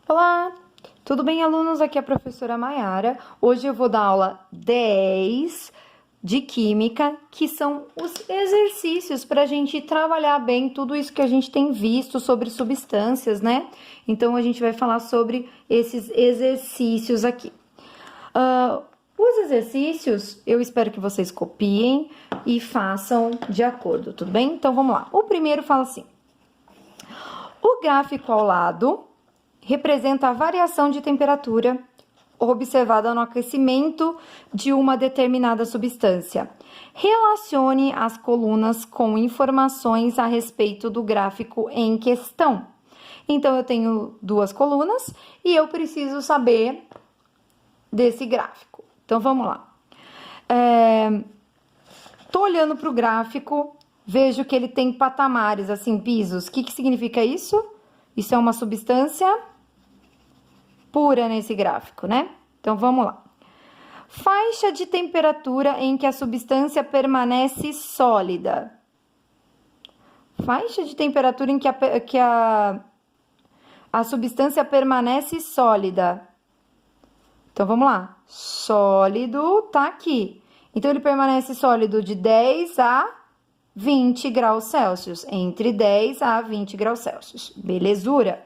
Olá, tudo bem, alunos? Aqui é a professora Maiara. Hoje eu vou dar aula 10 de Química, que são os exercícios para a gente trabalhar bem tudo isso que a gente tem visto sobre substâncias, né? Então, a gente vai falar sobre esses exercícios aqui. Os exercícios, eu espero que vocês copiem e façam de acordo, tudo bem? Então, vamos lá. O primeiro fala assim: o gráfico ao lado representa a variação de temperatura observada no aquecimento de uma determinada substância. Relacione as colunas com informações a respeito do gráfico em questão. Então, eu tenho duas colunas e eu preciso saber desse gráfico. Então, vamos lá. Tô olhando para o gráfico, vejo que ele tem patamares, assim, pisos. O que significa isso? Isso é uma substância pura nesse gráfico, né? Então, vamos lá. Faixa de temperatura em que a substância permanece sólida. Faixa de temperatura em que a substância permanece sólida. Então, vamos lá. Sólido tá aqui. Então, ele permanece sólido de 10 a 20 graus Celsius. Entre 10 a 20 graus Celsius. Belezura.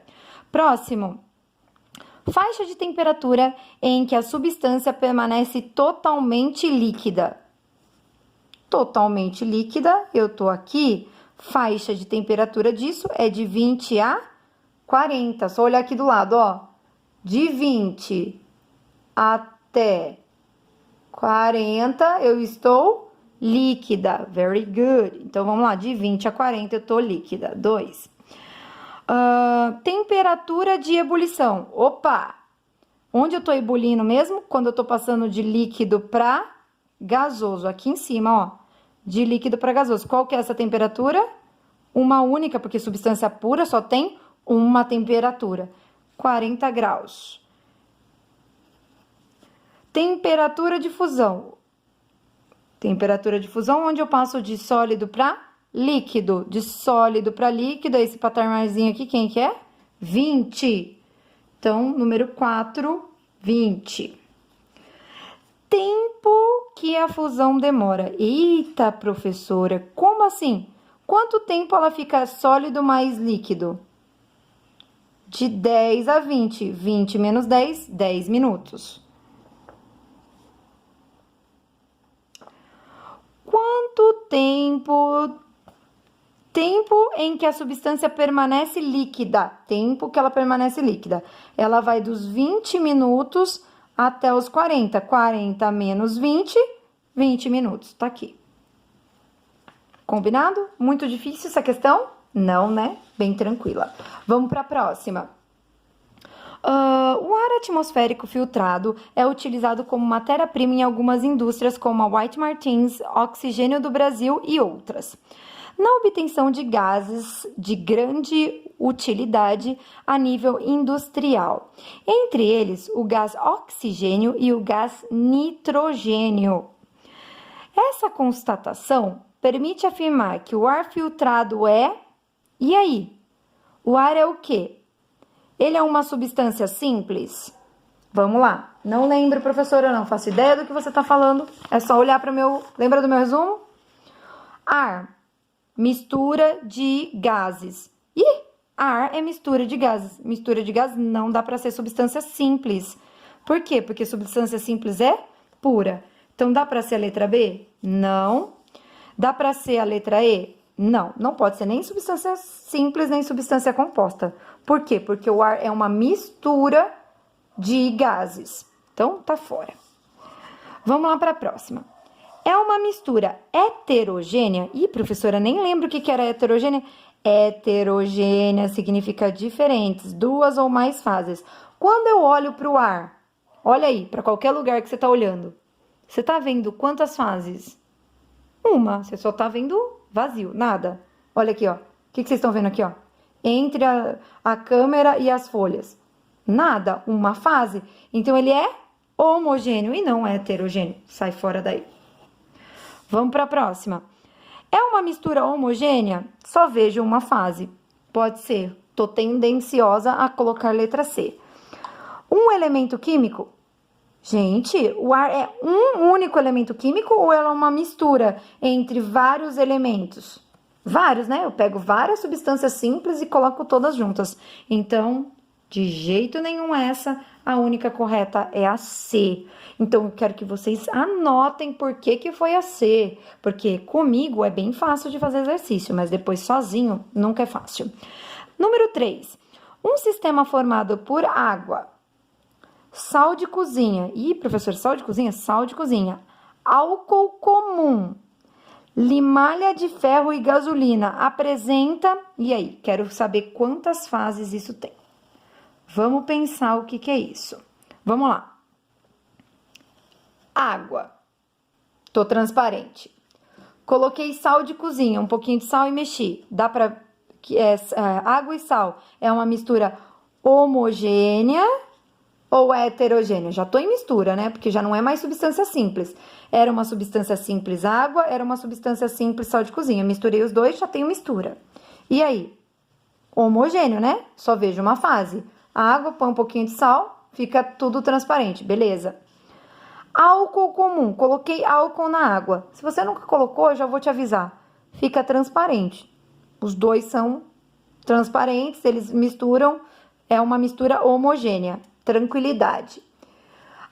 Próximo. Faixa de temperatura em que a substância permanece totalmente líquida. Totalmente líquida, eu tô aqui. Faixa de temperatura disso é de 20 a 40. Só olhar aqui do lado, ó. De 20 até 40, eu estou líquida. Very good. Então, vamos lá. De 20 a 40, eu tô líquida. 2. Temperatura de ebulição. Opa! Onde eu tô ebulindo mesmo? Quando eu tô passando de líquido para gasoso. Aqui em cima, ó. De líquido para gasoso. Qual que é essa temperatura? Uma única, porque substância pura só tem uma temperatura. 40 graus. Temperatura de fusão. Temperatura de fusão, onde eu passo de sólido para líquido. De sólido para líquido, esse patamarzinho aqui, quem que é? 20. Então, número 4, 20. Tempo que a fusão demora. Eita, professora, como assim? Quanto tempo ela fica sólido mais líquido? De 10 a 20. 20 menos 10, 10 minutos. Quanto tempo em que a substância permanece líquida. Tempo que ela permanece líquida. Ela vai dos 20 minutos até os 40. 40 menos 20, 20 minutos. Tá aqui. Combinado? Muito difícil essa questão? Não, né? Bem tranquila. Vamos para a próxima. O ar atmosférico filtrado é utilizado como matéria-prima em algumas indústrias, como a White Martins, Oxigênio do Brasil e outras. Na obtenção de gases de grande utilidade a nível industrial. Entre eles, o gás oxigênio e o gás nitrogênio. Essa constatação permite afirmar que o ar filtrado é... E aí? O ar é o quê? Ele é uma substância simples? Vamos lá. Não lembro, professora, não faço ideia do que você está falando. É só olhar para o meu... Lembra do meu resumo? Ar. Mistura de gases. Ih, ar é mistura de gases. Mistura de gases não dá para ser substância simples. Por quê? Porque substância simples é pura. Então, dá para ser a letra B? Não. Dá para ser a letra E? Não. Não pode ser nem substância simples, nem substância composta. Por quê? Porque o ar é uma mistura de gases. Então, tá fora. Vamos lá para a próxima. É uma mistura heterogênea. Ih, professora, nem lembro o que era heterogênea. Heterogênea significa diferentes, duas ou mais fases. Quando eu olho para o ar, olha aí, para qualquer lugar que você está olhando, você está vendo quantas fases? Uma, você só está vendo vazio, nada. Olha aqui, ó. O que vocês estão vendo aqui, ó? Entre a câmera e as folhas. Nada, uma fase. Então, ele é homogêneo e não é heterogêneo. Sai fora daí. Vamos para a próxima. É uma mistura homogênea? Só vejo uma fase. Pode ser. Tô tendenciosa a colocar letra C. Um elemento químico? Gente, o ar é um único elemento químico ou ela é uma mistura entre vários elementos? Vários, né? Eu pego várias substâncias simples e coloco todas juntas. Então, de jeito nenhum essa, a única correta é a C. Então, eu quero que vocês anotem por que foi a C. Porque comigo é bem fácil de fazer exercício, mas depois sozinho nunca é fácil. Número 3. Um sistema formado por água, sal de cozinha. Ih, professor, sal de cozinha? Sal de cozinha. Álcool comum, limalha de ferro e gasolina apresenta... E aí, quero saber quantas fases isso tem. Vamos pensar o que é isso. Vamos lá. Água. Tô transparente. Coloquei sal de cozinha, um pouquinho de sal e mexi. Dá pra... água e sal é uma mistura homogênea ou heterogêneo? Já tô em mistura, né? Porque já não é mais substância simples. Era uma substância simples água, era uma substância simples sal de cozinha. Misturei os dois, já tenho mistura. E aí? Homogêneo, né? Só vejo uma fase. A água, põe um pouquinho de sal, fica tudo transparente, beleza. Álcool comum, coloquei álcool na água. Se você nunca colocou, eu já vou te avisar. Fica transparente. Os dois são transparentes, eles misturam, é uma mistura homogênea. Tranquilidade.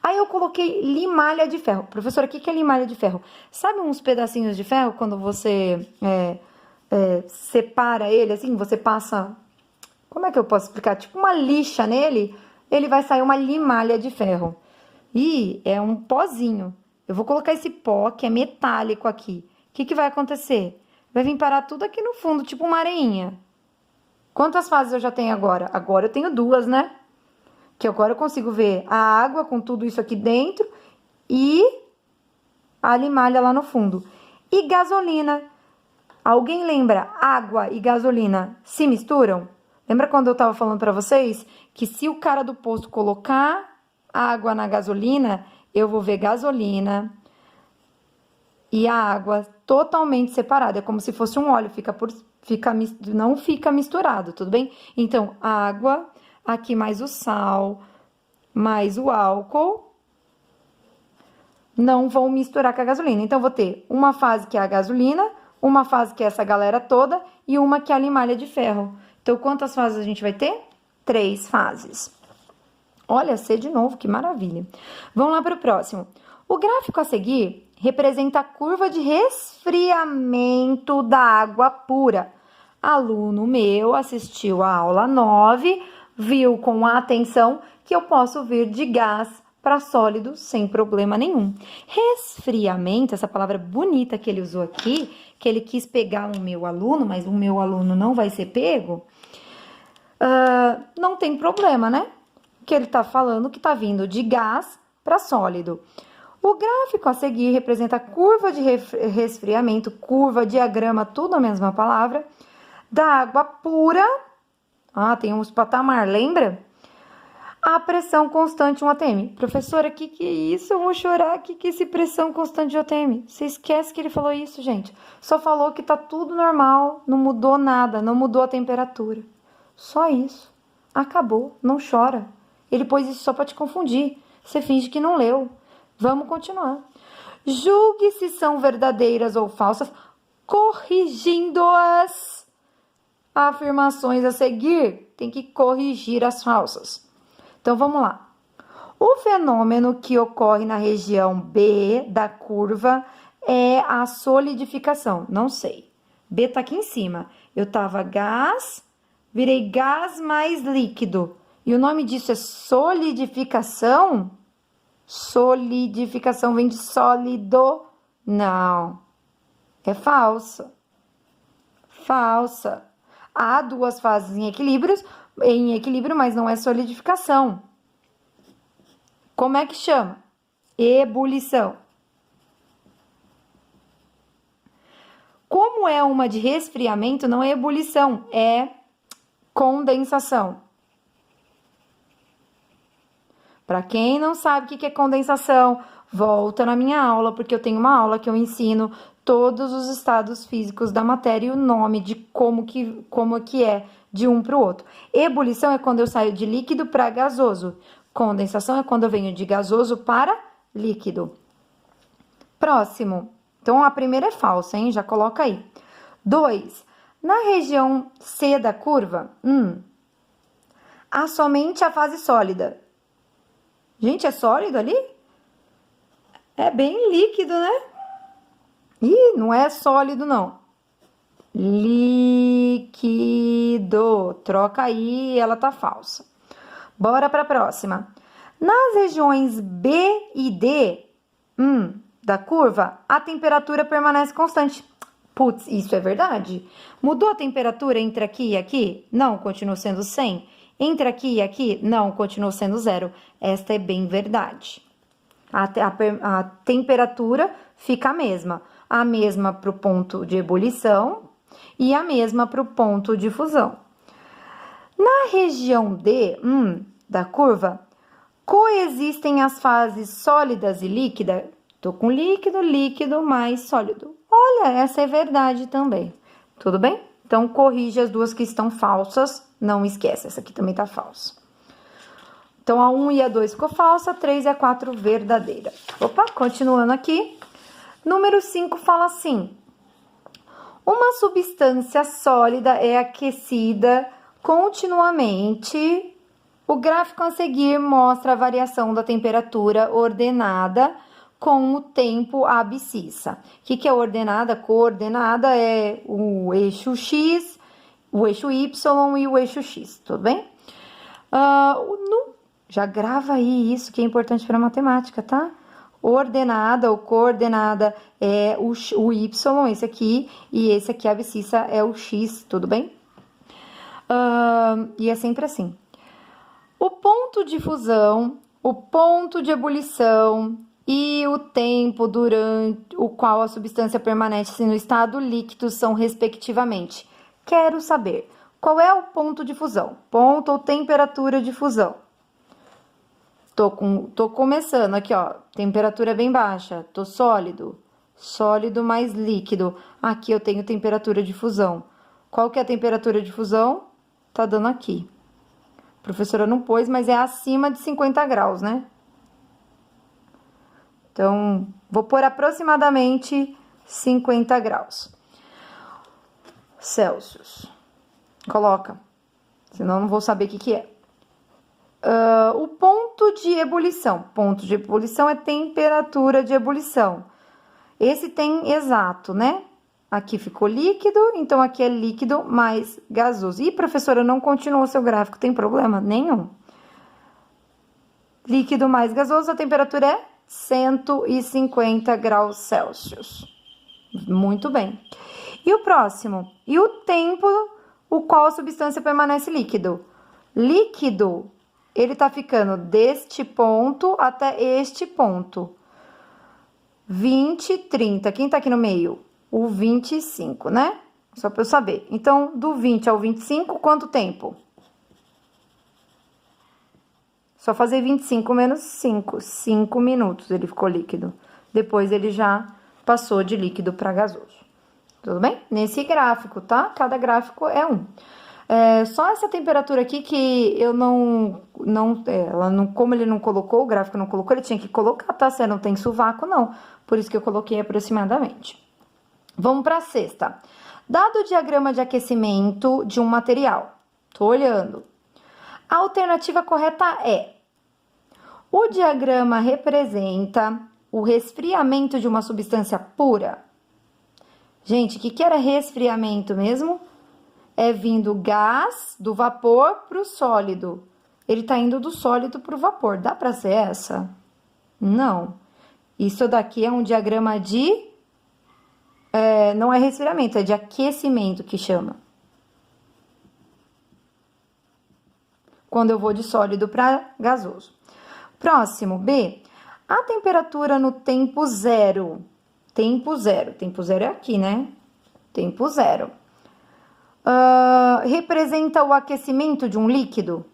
Aí eu coloquei limalha de ferro. Professora, o que é limalha de ferro? Sabe uns pedacinhos de ferro quando você separa ele, assim, você passa... Como é que eu posso explicar? Tipo uma lixa nele, ele vai sair uma limalha de ferro. E é um pozinho. Eu vou colocar esse pó, que é metálico aqui. O que vai acontecer? Vai vir parar tudo aqui no fundo, tipo uma areinha. Quantas fases eu já tenho agora? Agora eu tenho 2, né? Que agora eu consigo ver a água com tudo isso aqui dentro e a limalha lá no fundo. E gasolina. Alguém lembra? Água e gasolina se misturam? Lembra quando eu tava falando pra vocês que se o cara do posto colocar água na gasolina, eu vou ver gasolina e a água totalmente separada. É como se fosse um óleo, não fica misturado, tudo bem? Então, água... Aqui mais o sal, mais o álcool, não vão misturar com a gasolina. Então, vou ter uma fase que é a gasolina, uma fase que é essa galera toda e uma que é a limalha de ferro. Então, quantas fases a gente vai ter? 3 fases. Olha, C de novo, que maravilha. Vamos lá para o próximo. O gráfico a seguir representa a curva de resfriamento da água pura. Aluno meu assistiu a aula 9... viu com atenção que eu posso vir de gás para sólido sem problema nenhum. Resfriamento, essa palavra bonita que ele usou aqui, que ele quis pegar o meu aluno, mas o meu aluno não vai ser pego, não tem problema, né? Que ele está falando que está vindo de gás para sólido. O gráfico a seguir representa a curva de resfriamento, curva, diagrama, tudo a mesma palavra, da água pura. Tem uns patamar, lembra? A pressão constante 1 atm. Professora, o que é isso? Eu vou chorar. O que é esse pressão constante de atm? Você esquece que ele falou isso, gente. Só falou que tá tudo normal, não mudou nada, não mudou a temperatura. Só isso. Acabou, não chora. Ele pôs isso só para te confundir. Você finge que não leu. Vamos continuar. Julgue se são verdadeiras ou falsas, corrigindo-as. Afirmações a seguir, tem que corrigir as falsas. Então, vamos lá. O fenômeno que ocorre na região B da curva é a solidificação. Não sei. B tá aqui em cima. Eu tava gás, virei gás mais líquido. E o nome disso é solidificação? Solidificação vem de sólido? Não. É falsa. Falsa. Há 2 fases em equilíbrio, mas não é solidificação. Como é que chama? Ebulição. Como é uma de resfriamento, não é ebulição, é condensação. Para quem não sabe o que é condensação, volta na minha aula, porque eu tenho uma aula que eu ensino todos os estados físicos da matéria e o nome de como que é de um para o outro. Ebulição é quando eu saio de líquido para gasoso. Condensação é quando eu venho de gasoso para líquido. Próximo. Então, a primeira é falsa, hein? Já coloca aí. 2. Na região C da curva, há somente a fase sólida. Gente, é sólido ali? É bem líquido, né? Ih, não é sólido, não. Líquido. Troca aí, ela tá falsa. Bora para a próxima. Nas regiões B e D da curva, a temperatura permanece constante. Putz, isso é verdade. Mudou a temperatura entre aqui e aqui? Não, continua sendo 100. Entre aqui e aqui? Não, continua sendo 0. Esta é bem verdade. A temperatura fica a mesma para o ponto de ebulição e a mesma para o ponto de fusão. Na região D da curva, coexistem as fases sólidas e líquidas. Tô com líquido, líquido mais sólido. Olha, essa é verdade também. Tudo bem? Então, corrige as duas que estão falsas. Não esquece, essa aqui também tá falsa. Então, a 1 e a 2 ficou falsa, a 3 e a 4 verdadeira. Opa, continuando aqui. Número 5 fala assim. Uma substância sólida é aquecida continuamente. O gráfico a seguir mostra a variação da temperatura ordenada com o tempo abscissa. O que é ordenada? Coordenada é o eixo X, o eixo Y e o eixo X, tudo bem? Já grava aí isso que é importante para matemática, tá? Ordenada ou coordenada é o Y, esse aqui, e esse aqui, a abscissa, é o X, tudo bem? E é sempre assim. O ponto de fusão, o ponto de ebulição e o tempo durante o qual a substância permanece no estado líquido são, respectivamente. Quero saber, qual é o ponto de fusão? Ponto ou temperatura de fusão? Tô começando aqui, ó, temperatura bem baixa, tô sólido, sólido mais líquido. Aqui eu tenho temperatura de fusão. Qual que é a temperatura de fusão? Tá dando aqui. A professora não pôs, mas é acima de 50 graus, né? Então, vou pôr aproximadamente 50 graus Celsius. Coloca, senão eu não vou saber o que é. O ponto de ebulição. Ponto de ebulição é temperatura de ebulição. Esse tem exato, né? Aqui ficou líquido, então aqui é líquido mais gasoso. Ih, professora, não continuou seu gráfico, tem problema nenhum. Líquido mais gasoso, a temperatura é 150 graus Celsius. Muito bem. E o próximo? E o tempo o qual a substância permanece líquido? Líquido, ele tá ficando deste ponto até este ponto. 20, 30. Quem tá aqui no meio? O 25, né? Só para eu saber. Então, do 20 ao 25, quanto tempo? Só fazer 25 menos 5. 5 minutos ele ficou líquido. Depois ele já passou de líquido para gasoso. Tudo bem? Nesse gráfico, tá? Cada gráfico é um. Só essa temperatura aqui que eu como ele não colocou, o gráfico não colocou, ele tinha que colocar, tá? Você não tem sovaco, não. Por isso que eu coloquei aproximadamente. Vamos para a sexta. Dado o diagrama de aquecimento de um material, tô olhando. A alternativa correta é: o diagrama representa o resfriamento de uma substância pura. Gente, o que era resfriamento mesmo? É vindo gás do vapor para o sólido. Ele tá indo do sólido para o vapor. Dá para ser essa? Não. Isso daqui é um diagrama de... não é resfriamento, é de aquecimento que chama. Quando eu vou de sólido para gasoso. Próximo, B. A temperatura no tempo zero. Tempo zero. Tempo zero é aqui, né? Tempo zero. Representa o aquecimento de um líquido?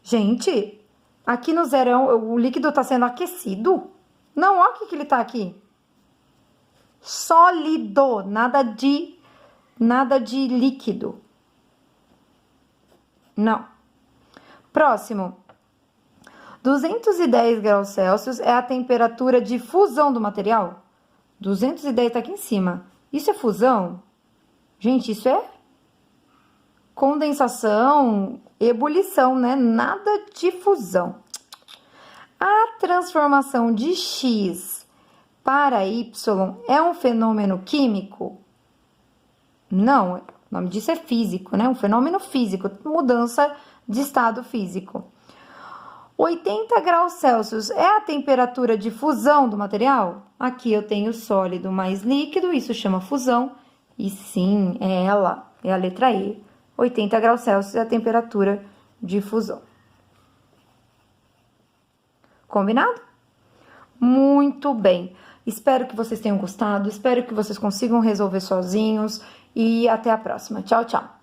Gente, aqui no zero o líquido está sendo aquecido? Não, olha o que ele está aqui. Sólido, nada de líquido. Não. Próximo. 210 graus Celsius é a temperatura de fusão do material? 210 tá aqui em cima. Isso é fusão? Gente, isso é condensação, ebulição, né? Nada de fusão. A transformação de X para Y é um fenômeno químico? Não, o nome disso é físico, né? Um fenômeno físico, mudança de estado físico. 80 graus Celsius é a temperatura de fusão do material? Aqui eu tenho sólido mais líquido, isso chama fusão. E sim, é ela, é a letra E. 80 graus Celsius é a temperatura de fusão. Combinado? Muito bem. Espero que vocês tenham gostado, espero que vocês consigam resolver sozinhos e até a próxima. Tchau, tchau.